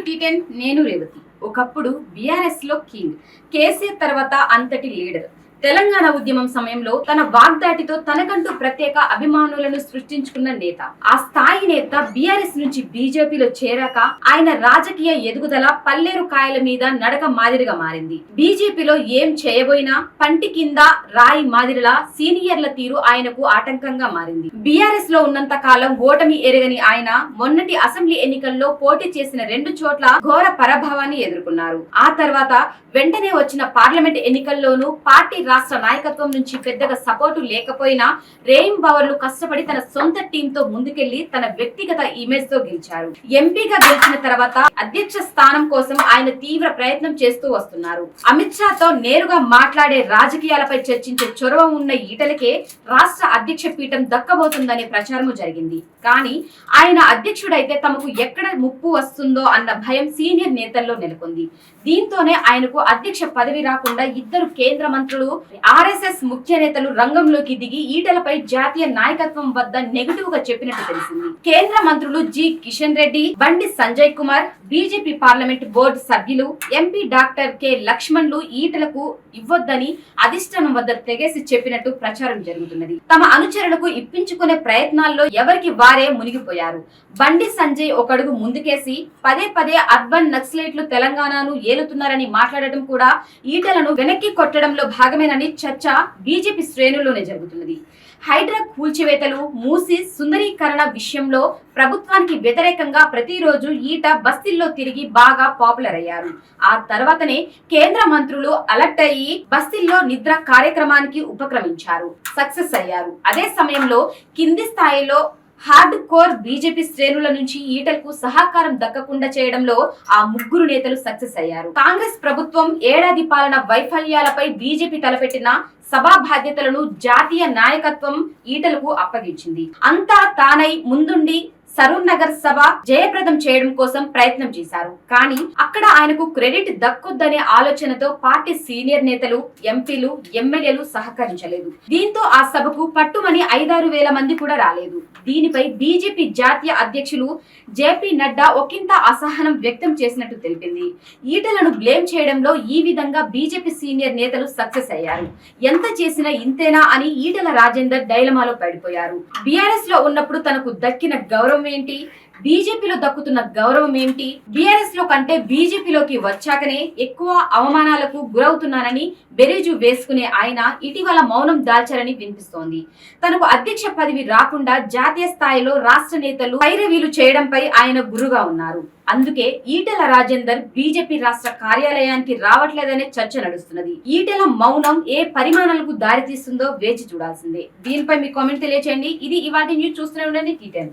టీ10 నేను రేవతి. ఒకప్పుడు బీఆర్ఎస్ లో కింగ్, కేసీఆర్ తర్వాత అంతటి లీడర్. తెలంగాణ ఉద్యమం సమయంలో తన వాగ్దాటితో తనకంటూ ప్రత్యేక అభిమానులను సృష్టించుకున్న నేత. ఆ స్థాయి నేత బీఆర్ఎస్ నుంచి బీజేపీలో చేరాక ఆయన రాజకీయ ఎదుగుదల పల్లేరు కాయల మీద నడక మాదిరిగా మారింది. బీజేపీలో ఏం చేయబోయినా పంటి కింద రాయి మాదిరిలా సీనియర్ల తీరు ఆయనకు ఆటంకంగా మారింది. బీఆర్ఎస్ లో ఉన్నంత కాలం ఓటమి ఎరగని ఆయన మొన్నటి అసెంబ్లీ ఎన్నికల్లో పోటీ చేసిన 2 చోట్ల ఘోర పరాభవాన్ని ఎదుర్కొన్నారు. ఆ తర్వాత వెంటనే వచ్చిన పార్లమెంట్ ఎన్నికల్లోనూ పార్టీ రాష్ట్ర నాయకత్వం నుంచి పెద్దగా సపోర్టు లేకపోయినా రేయింబవర్లు కష్టపడి తన సొంత టీం తో ముందుకెళ్లి తన వ్యక్తిగత ఇమేజ్ తో గెలిచారు. ఎంపీగా గెలిచిన తర్వాత అధ్యక్ష స్థానం కోసం ఆయన తీవ్ర ప్రయత్నం చేస్తూ వస్తున్నారు. అమిత్ షా తో నేరుగా మాట్లాడే, రాజకీయాలపై చర్చించే చొరవ ఉన్న ఈటలకే రాష్ట్ర అధ్యక్ష పీఠం దక్కబోతుందనే ప్రచారం జరిగింది. కానీ ఆయన అధ్యక్షుడైతే తమకు ఎక్కడ ముప్పు వస్తుందో అన్న భయం సీనియర్ నేతల్లో నెలకొంది. దీంతోనే ఆయనకు అధ్యక్ష పదవి రాకుండా 2 కేంద్ర మంత్రులు, ఆర్ఎస్ఎస్ ముఖ్య నేతలు రంగంలోకి దిగి ఈటలపై జాతీయ నాయకత్వం వద్ద నెగటివ్ గా చెప్పినట్టు తెలిసింది. కేంద్ర మంత్రులు G Kishan Reddy, Bandi Sanjay Kumar, BJP parliament board సభ్యులు, ఎంపీ డాక్టర్ కె లక్ష్మణ్లు ఈటలకు ఇవ్వొద్దని అధిష్టానం వద్ద తెగేసి చెప్పినట్టు ప్రచారం జరుగుతున్నది. తమ అనుచరులకు ఇప్పించుకునే ప్రయత్నాల్లో ఎవరికి వారే మునిగిపోయారు. బండి సంజయ్ ఒకడుగు ముందుకేసి పదే అర్బన్ నక్సలైట్లు తెలంగాణను ఏలుతున్నారని మాట్లాడటం కూడా ఈటలను వెనక్కి కొట్టడంలో భాగమేనని చర్చ బీజేపీ శ్రేణుల్లోనే జరుగుతున్నది. హైడ్రా కూల్చివేతలు, మూసి సుందరీకరణ విషయంలో ప్రభుత్వానికి వ్యతిరేకంగా ప్రతిరోజు ఈట బస్తీల్లో తిరిగి బాగా పాపులర్ అయ్యారు. ఆ తర్వాతనే కేంద్ర మంత్రులు అలర్ట్ అయ్యి బస్తీల్లో నిద్ర కార్యక్రమానికి ఉపక్రమించారు, సక్సెస్ అయ్యారు. అదే సమయంలో కింది స్థాయిలో హార్డ్ కోర్ బీజేపీ శ్రేణుల నుంచి ఈటలకు సహకారం దక్కకుండా చేయడంలో ఆ 3 నేతలు సక్సెస్ అయ్యారు. కాంగ్రెస్ ప్రభుత్వం ఏడాది పాలన వైఫల్యాలపై బీజేపీ తలపెట్టిన సభా బాధ్యతలను జాతీయ నాయకత్వం ఈటలకు అప్పగించింది. అంతా తానై ముందుండి సరూర్ నగర్ సభ జయప్రదం చేయడం కోసం ప్రయత్నం చేశారు. కానీ అక్కడ ఆయనకు క్రెడిట్ దక్కొద్దనే ఆలోచనతో పార్టీ సీనియర్ నేతలు, ఎంపీలు, ఎమ్మెల్యేలు సహకరించలేదు. దీంతో ఆ సభకు పట్టుమని 5-6 వేల మంది కూడా రాలేదు. దీనిపై బీజేపీ జాతీయ అధ్యక్షులు జేపీ నడ్డా ఒకంత అసహనం వ్యక్తం చేసినట్టు తెలిపింది. ఈటలను బ్లేమ్ చేయడంలో ఈ విధంగా బీజేపీ సీనియర్ నేతలు సక్సెస్ అయ్యారు. ఎంత చేసినా ఇంతేనా అని ఈటల రాజేందర్ డైలమాలో పడిపోయారు. బీఆర్ఎస్ లో ఉన్నప్పుడు తనకు దక్కిన గౌరవం ఏంటి, బీజేపీలో దక్కుతున్న గౌరవం ఏమిటి, బీఆర్ఎస్ లో కంటే బీజేపీలోకి వచ్చాకనే ఎక్కువ అవమానాలకు గురవుతున్నానని బెరీజు వేసుకునే ఆయన ఇటీవల మౌనం దాల్చారని వినిపిస్తోంది. తనకు అధ్యక్ష పదవి రాకుండా జాతీయ స్థాయిలో రాష్ట్ర నేతలు పైరవీలు చేయడంపై ఆయన గురుగా ఉన్నారు. అందుకే ఈటల రాజేందర్ బీజేపీ రాష్ట్ర కార్యాలయానికి రావట్లేదనే చర్చ నడుస్తున్నది. ఈటల మౌనం ఏ పరిమాణాలకు దారితీస్తుందో వేచి చూడాల్సిందే. దీనిపై మీ కామెంట్ తెలియచేయండి. ఇది ఇవాళ న్యూస్, చూస్తూనే ఉండండి టీ10.